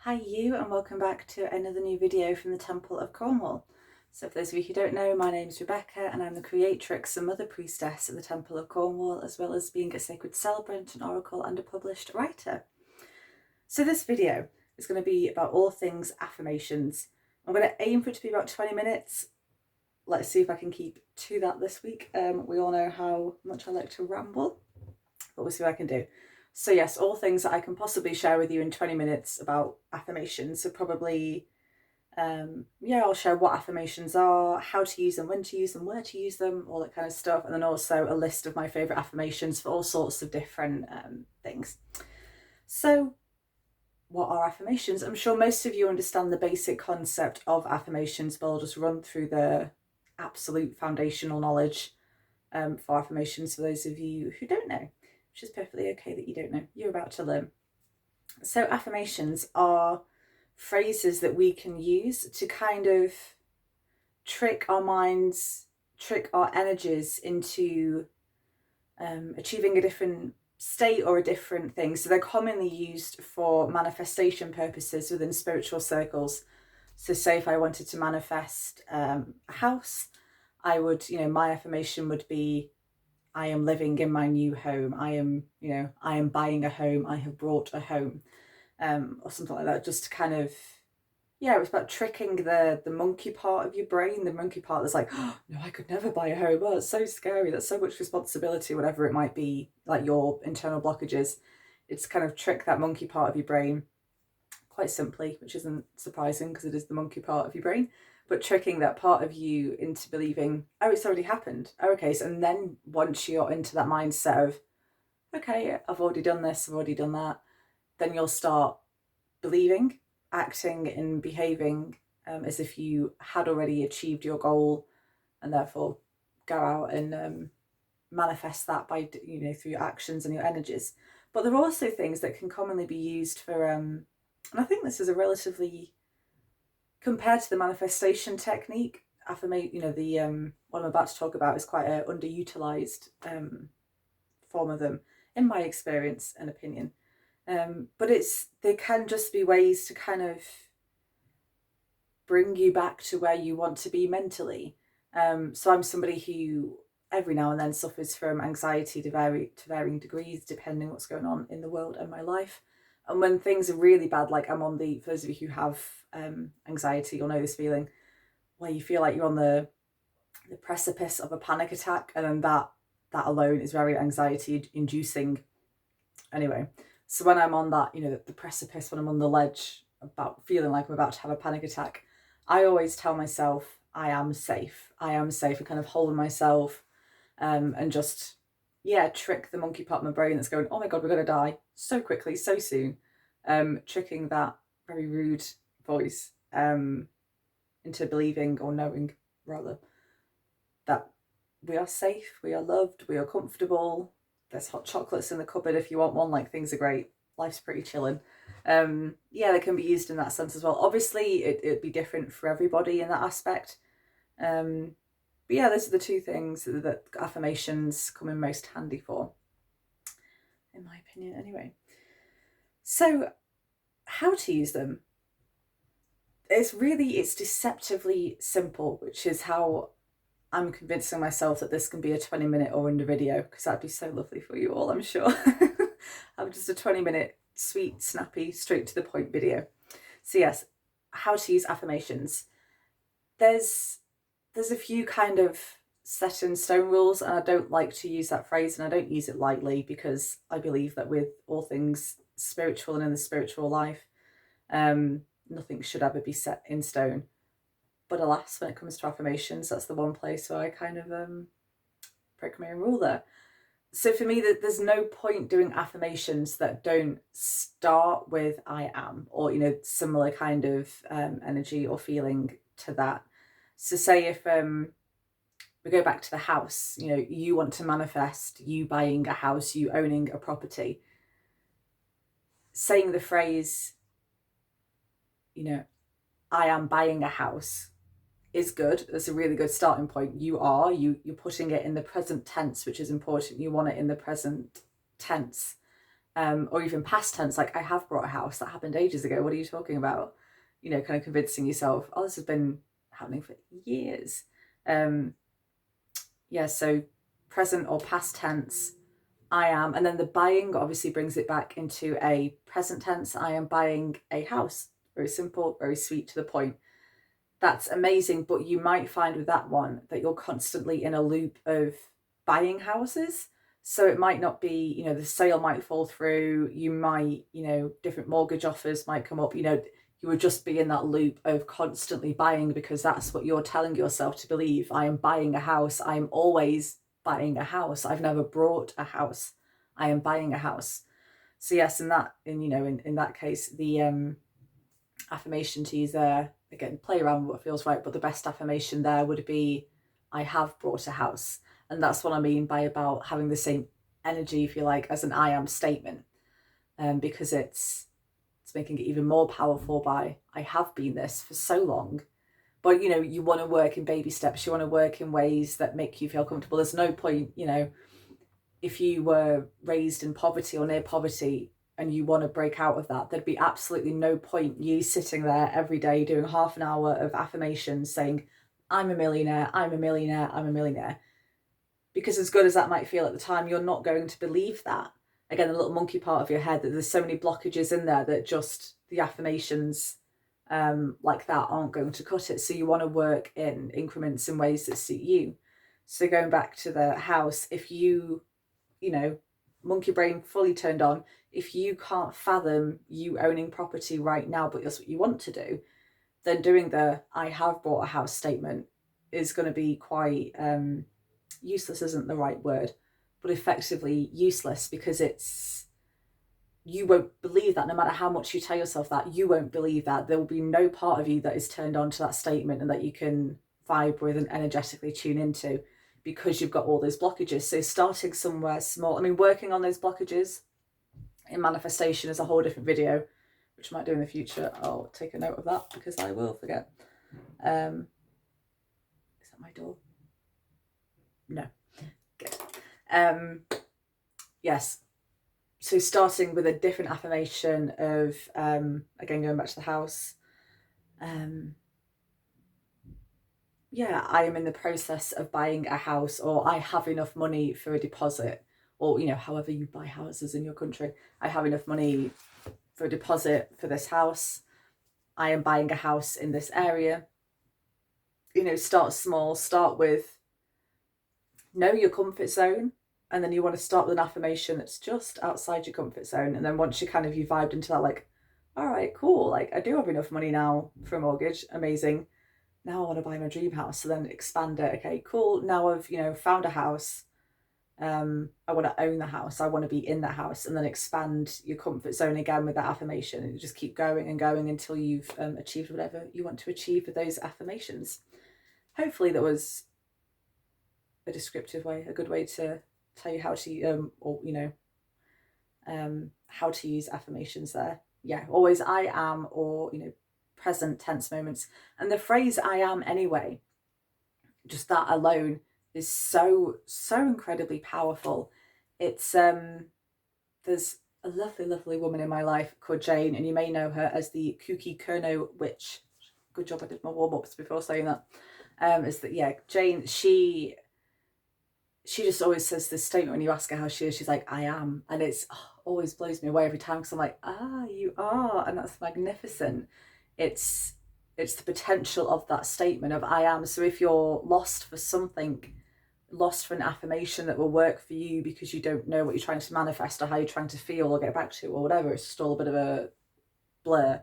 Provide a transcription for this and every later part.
Hi you, and welcome back to another new video from the Temple of Cornwall. So for those of you who don't know, my name is Rebecca and I'm the creatrix and mother priestess of the Temple of Cornwall, as well as being a sacred celebrant, an oracle and a published writer. So this video is going to be about all things affirmations. I'm going to aim for it to be about 20 minutes. Let's see if I can keep to that this week. We all know how much I like to ramble, but we'll see what I can do. So yes, all things that I can possibly share with you in 20 minutes about affirmations. So probably, I'll share what affirmations are, how to use them, when to use them, where to use them, all that kind of stuff. And then also a list of my favourite affirmations for all sorts of different things. So what are affirmations? I'm sure most of you understand the basic concept of affirmations, but I'll just run through the absolute foundational knowledge for affirmations for those of you who don't know, which is perfectly okay that you don't know. You're about to learn. So affirmations are phrases that we can use to kind of trick our minds, trick our energies into achieving a different state or a different thing. So they're commonly used for manifestation purposes within spiritual circles. So say if I wanted to manifest a house, I would, my affirmation would be, I am living in my new home. I am buying a home. I have bought a home, or something like that. Just to kind of, it was about tricking the monkey part of your brain, the monkey part that's like, oh, no, I could never buy a home. Oh, it's so scary. That's so much responsibility, whatever it might be, like your internal blockages. It's kind of trick that monkey part of your brain quite simply, which isn't surprising because it is the monkey part of your brain, but tricking that part of you into believing, oh, it's already happened. Oh, okay. So, and then once you're into that mindset of, okay, I've already done this, I've already done that, then you'll start believing, acting and behaving as if you had already achieved your goal, and therefore go out and manifest that by, through your actions and your energies. But there are also things that can commonly be used for, and I think this is a relatively, compared to the manifestation technique, what I'm about to talk about is quite an underutilized form of them, in my experience and opinion. But they can just be ways to kind of bring you back to where you want to be mentally. So I'm somebody who every now and then suffers from anxiety to varying degrees, depending what's going on in the world and my life. And when things are really bad, like I'm on for those of you who have anxiety, you'll know this feeling where you feel like you're on the precipice of a panic attack, and then that alone is very anxiety inducing. Anyway, so when I'm on that, the precipice, when I'm on the ledge about feeling like I'm about to have a panic attack, I always tell myself I am safe. I am safe. I kind of hold myself and just, trick the monkey part of my brain that's going, oh my God, we're going to die so quickly, so soon. Tricking that very rude voice into believing, or knowing rather, that we are safe, we are loved, we are comfortable. There's hot chocolates in the cupboard if you want one, like things are great, life's pretty chilling. They can be used in that sense as well. Obviously it'd be different for everybody in that aspect. But those are the two things that affirmations come in most handy for, in my opinion anyway. So how to use them? It's deceptively simple, which is how I'm convincing myself that this can be a 20-minute or under video, because that'd be so lovely for you all, I'm sure. I'm just a 20-minute, sweet, snappy, straight to the point video. So yes, how to use affirmations. There's a few kind of set in stone rules, and I don't like to use that phrase, and I don't use it lightly, because I believe that with all things spiritual and in the spiritual life, nothing should ever be set in stone. But alas, when it comes to affirmations, that's the one place where I kind of break my own rule there. So for me, there's no point doing affirmations that don't start with I am, or, similar kind of energy or feeling to that. So say if we go back to the house, you want to manifest you buying a house, you owning a property. Saying the phrase, I am buying a house is good. That's a really good starting point. You're putting it in the present tense, which is important. You want it in the present tense. Or even past tense, like I have bought a house, that happened ages ago, what are you talking about? You know, kind of convincing yourself, oh, this has been happening for years. Yeah, so present or past tense, I am. And then the buying obviously brings it back into a present tense. I am buying a house. Very simple, very sweet, to the point. That's amazing. But you might find with that one that you're constantly in a loop of buying houses. So it might not be, you know, the sale might fall through. You might, you know, different mortgage offers might come up. You know, you would just be in that loop of constantly buying, because that's what you're telling yourself to believe. I am buying a house. I am always buying a house. I've never bought a house. I am buying a house. So yes, in that case, the affirmation to use there, again, play around with what feels right, but the best affirmation there would be, I have bought a house. And that's what I mean by about having the same energy, if you like, as an I am statement, because it's making it even more powerful by, I have been this for so long. But, you know, you want to work in baby steps. You want to work in ways that make you feel comfortable. There's no point, you know, if you were raised in poverty or near poverty and you want to break out of that, there'd be absolutely no point you sitting there every day doing half an hour of affirmations saying, I'm a millionaire, I'm a millionaire, I'm a millionaire. Because as good as that might feel at the time, you're not going to believe that. Again, the little monkey part of your head, that there's so many blockages in there that just the affirmations like that aren't going to cut it. So you want to work in increments in ways that suit you. So going back to the house, if you know, monkey brain fully turned on, if you can't fathom you owning property right now, but that's what you want to do, then doing the I have bought a house statement is going to be quite useless isn't the right word, but effectively useless, because you won't believe that. No matter how much you tell yourself that, you won't believe that. There will be no part of you that is turned on to that statement and that you can vibe with and energetically tune into, because you've got all those blockages. So starting somewhere small, I mean, working on those blockages in manifestation is a whole different video, which I might do in the future. I'll take a note of that because I will forget. Is that my door? No. Good. Yes. So starting with a different affirmation of, again, going back to the house, yeah, I am in the process of buying a house, or I have enough money for a deposit, or, you know, however you buy houses in your country. I have enough money for a deposit for this house. I am buying a house in this area. You know, start small, start with know your comfort zone. And then you want to start with an affirmation that's just outside your comfort zone. And then once you vibed into that, like, all right, cool. Like, I do have enough money now for a mortgage. Amazing. Now I want to buy my dream house. So then expand it. Okay, cool. Now I've, you know, found a house. I want to own the house. I want to be in that house. And then expand your comfort zone again with that affirmation. And you just keep going and going until you've achieved whatever you want to achieve with those affirmations. Hopefully that was a descriptive way, a good way to tell you how to how to use affirmations there. Yeah, always I am, or, you know, present tense moments. And the phrase I am anyway, just that alone is so incredibly powerful. It's there's a lovely woman in my life called Jane, and you may know her as the Kooky Kerno witch. Good job I did my warm-ups before saying that. Is that, yeah, Jane, she just always says this statement when you ask her how she is. She's like, I am. And it's always blows me away every time, because I'm like, you are. And that's magnificent. It's the potential of that statement of I am. So if you're lost for something, lost for an affirmation that will work for you because you don't know what you're trying to manifest or how you're trying to feel or get back to or whatever, it's just all a bit of a blur.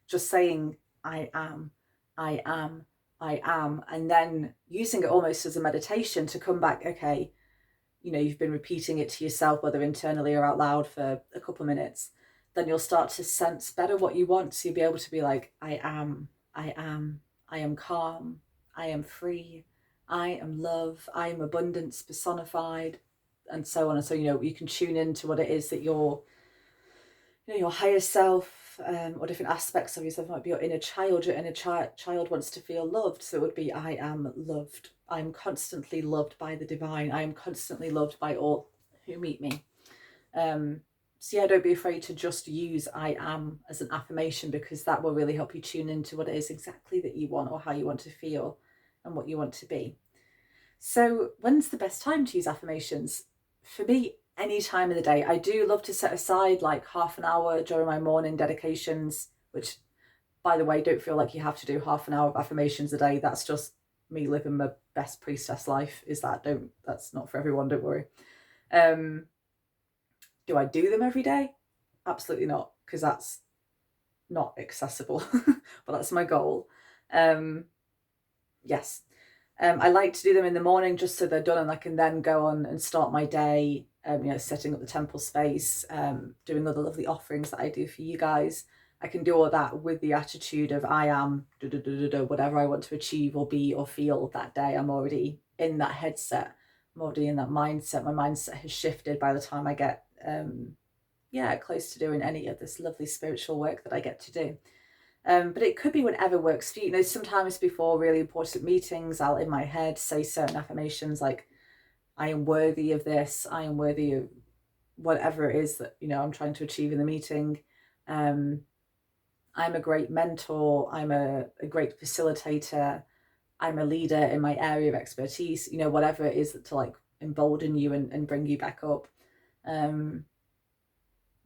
Just saying, I am, I am, I am, and then using it almost as a meditation to come back, okay, you know, you've been repeating it to yourself, whether internally or out loud, for a couple of minutes, then you'll start to sense better what you want. So you'll be able to be like, I am calm, I am free, I am love, I am abundance personified, and so on. And so, you know, you can tune into what it is that your higher self, or different aspects of yourself. Might be your inner child. Your inner child wants to feel loved, so it would be, I am loved. I am constantly loved by the divine. I am constantly loved by all who meet me. So yeah, don't be afraid to just use I am as an affirmation, because that will really help you tune into what it is exactly that you want, or how you want to feel and what you want to be. So when's the best time to use affirmations? For me, any time of the day. I do love to set aside like half an hour during my morning dedications, which, by the way, don't feel like you have to do half an hour of affirmations a day. That's just me living my best priestess life. That's not for everyone, don't worry. Do I do them every day? Absolutely not, because that's not accessible, but that's my goal. Yes. I like to do them in the morning just so they're done and I can then go on and start my day, setting up the temple space, doing all the lovely offerings that I do for you guys. I can do all that with the attitude of I am whatever I want to achieve or be or feel that day. I'm already in that headset. I'm already in that mindset. My mindset has shifted by the time I get close to doing any of this lovely spiritual work that I get to do. But it could be whenever works for you. Sometimes before really important meetings, I'll in my head say certain affirmations like, I am worthy of this, I am worthy of whatever it is that, I'm trying to achieve in the meeting. I'm a great mentor, I'm a great facilitator, I'm a leader in my area of expertise, whatever it is to like embolden you and bring you back up.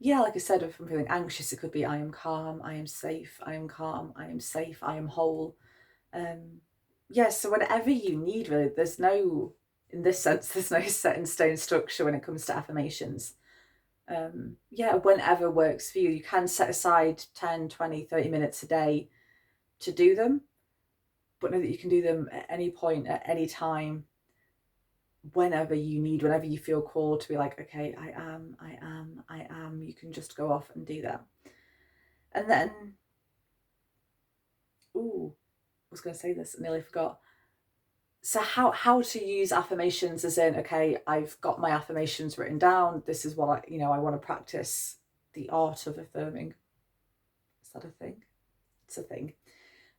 Like I said, if I'm feeling anxious, it could be I am calm, I am safe, I am calm, I am safe, I am whole. So whatever you need, really, in this sense, there's no set in stone structure when it comes to affirmations. Whenever works for you. You can set aside 10, 20, 30 minutes a day to do them, but know that you can do them at any point, at any time, whenever you need, whenever you feel called to be like, okay, I am, you can just go off and do that. And then, I was going to say this, I nearly forgot. So how to use affirmations, as in, okay, I've got my affirmations written down. This is what I want to practice the art of affirming. Is that a thing? It's a thing.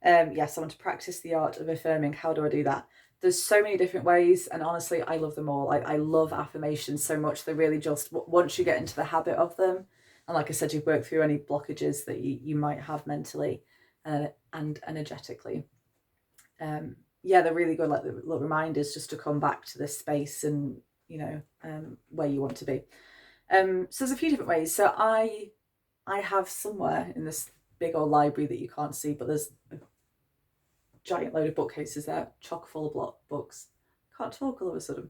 Yes, I want to practice the art of affirming. How do I do that? There's so many different ways, and honestly, I love them all. I love affirmations so much. They're really just, once you get into the habit of them, and like I said, you've worked through any blockages that you might have mentally and energetically. They're really good, like the little reminders just to come back to this space and, where you want to be. So there's a few different ways. So I have somewhere in this big old library that you can't see, but there's a giant load of bookcases there, chock full of books. Can't talk all of a sudden.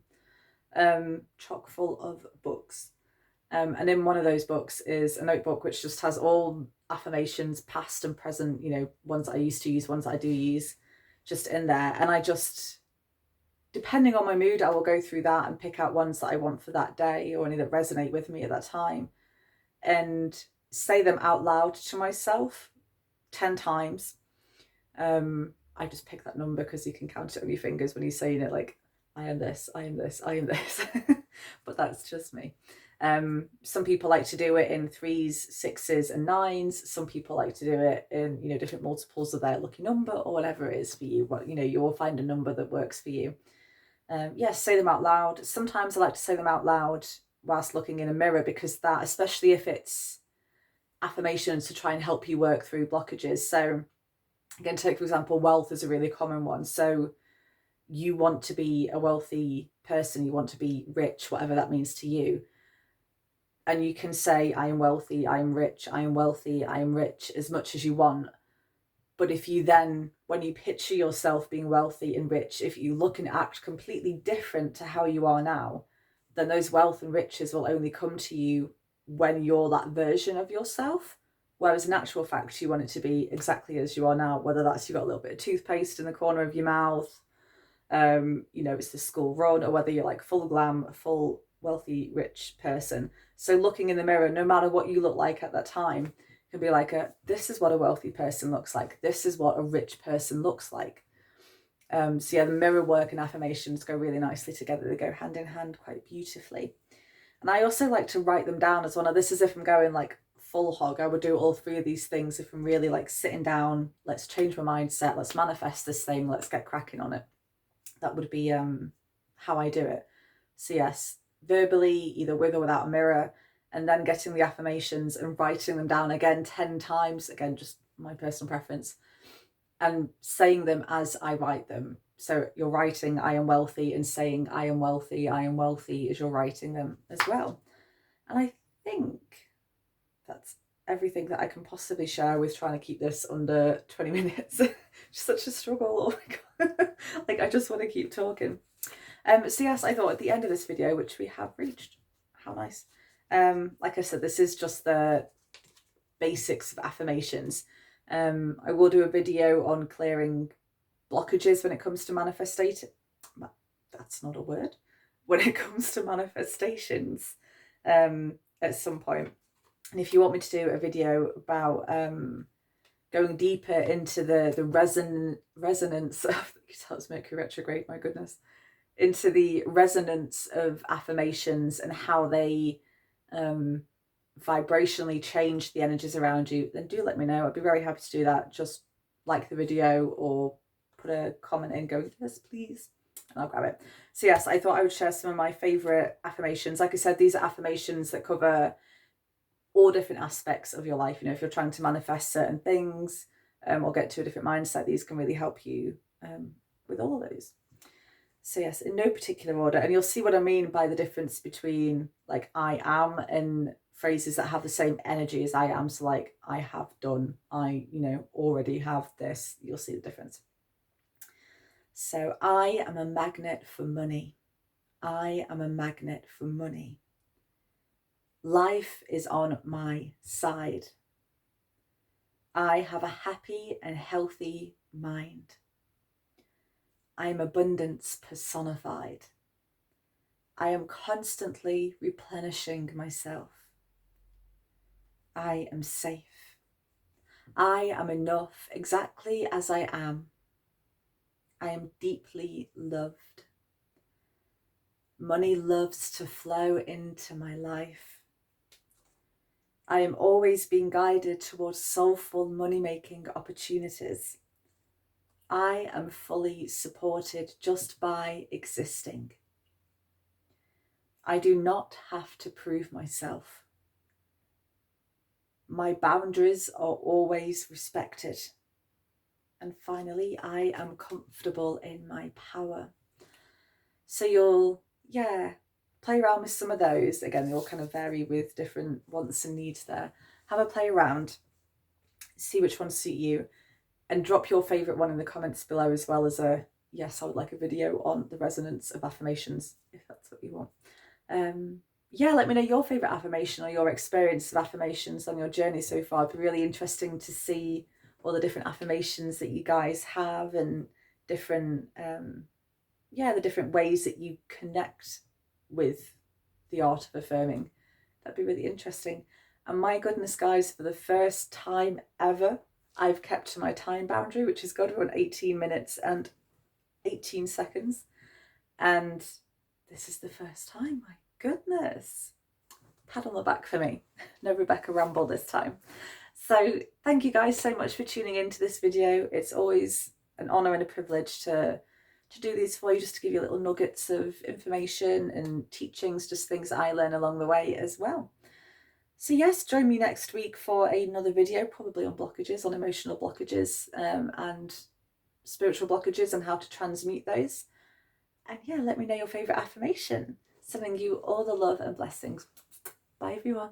Chock full of books. And in one of those books is a notebook which just has all affirmations, past and present, ones that I used to use, ones that I do use, just in there. And I just, depending on my mood, I will go through that and pick out ones that I want for that day or any that resonate with me at that time and say them out loud to myself 10 times. I just pick that number because you can count it on your fingers when you're saying it, like, I am this, I am this, I am this. But that's just me. Some people like to do it in 3s, 6s and 9s. Some people like to do it in, different multiples of their lucky number or whatever it is for you. But, you will find a number that works for you. Say them out loud. Sometimes I like to say them out loud whilst looking in a mirror, because that, especially if it's affirmations to try and help you work through blockages. So again, take for example, wealth is a really common one. So you want to be a wealthy person, you want to be rich, whatever that means to you. And you can say, I am wealthy, I am rich, I am wealthy, I am rich, as much as you want. But if you then, when you picture yourself being wealthy and rich, if you look and act completely different to how you are now, then those wealth and riches will only come to you when you're that version of yourself. Whereas in actual fact, you want it to be exactly as you are now, whether that's you've got a little bit of toothpaste in the corner of your mouth, it's the school run, or whether you're like full glam, full wealthy, rich person. So looking in the mirror, no matter what you look like at that time, can be like, this is what a wealthy person looks like. This is what a rich person looks like. The mirror work and affirmations go really nicely together. They go hand in hand quite beautifully. And I also like to write them down as well. Now, this is if I'm going like full hog. I would do all 3 of these things if I'm really like sitting down, let's change my mindset, let's manifest this thing, let's get cracking on it. That would be how I do it. So yes, verbally, either with or without a mirror, and then getting the affirmations and writing them down again 10 times, again, just my personal preference, and saying them as I write them. So you're writing I am wealthy and saying I am wealthy as you're writing them as well. And I think that's everything that I can possibly share with trying to keep this under 20 minutes. It's such a struggle. Oh my God. Like, I just want to keep talking. So yes, I thought at the end of this video, which we have reached, how nice. Like I said, this is just the basics of affirmations. I will do a video on clearing blockages when it comes to manifestation. That's not a word. When it comes to manifestations, at some point. And if you want me to do a video about going deeper into the resonance of, that's Mercury retrograde, my goodness, into the resonance of affirmations and how they vibrationally change the energies around you, then do let me know. I'd be very happy to do that. Just like the video or put a comment in going, yes, please, and I'll grab it. So yes, I thought I would share some of my favorite affirmations. Like I said, these are affirmations that cover all different aspects of your life. You know, if you're trying to manifest certain things or get to a different mindset, these can really help you with all of those. So yes, in no particular order. And you'll see what I mean by the difference between like I am and phrases that have the same energy as I am. So like I have done, I, you know, already have this. You'll see the difference. So I am a magnet for money. I am a magnet for money. Life is on my side. I have a happy and healthy mind. I am abundance personified. I am constantly replenishing myself. I am safe. I am enough exactly as I am. I am deeply loved. Money loves to flow into my life. I am always being guided towards soulful money-making opportunities. I am fully supported just by existing. I do not have to prove myself. My boundaries are always respected. And finally, I am comfortable in my power. So you'll, play around with some of those. Again, they all kind of vary with different wants and needs there. Have a play around, see which ones suit you, and drop your favourite one in the comments below, as well as a, yes, I would like a video on the resonance of affirmations, if that's what you want. Let me know your favourite affirmation or your experience of affirmations on your journey so far. It'd be really interesting to see all the different affirmations that you guys have and different, the different ways that you connect with the art of affirming. That'd be really interesting. And my goodness, guys, for the first time ever, I've kept to my time boundary, which has got to run 18 minutes and 18 seconds. And this is the first time, my goodness. Pat on the back for me. No Rebecca ramble this time. So thank you guys so much for tuning into this video. It's always an honour and a privilege to do these for you, just to give you little nuggets of information and teachings, just things that I learn along the way as well. So yes, join me next week for another video, probably on blockages, on emotional blockages and spiritual blockages and how to transmute those. And let me know your favourite affirmation. Sending you all the love and blessings. Bye everyone.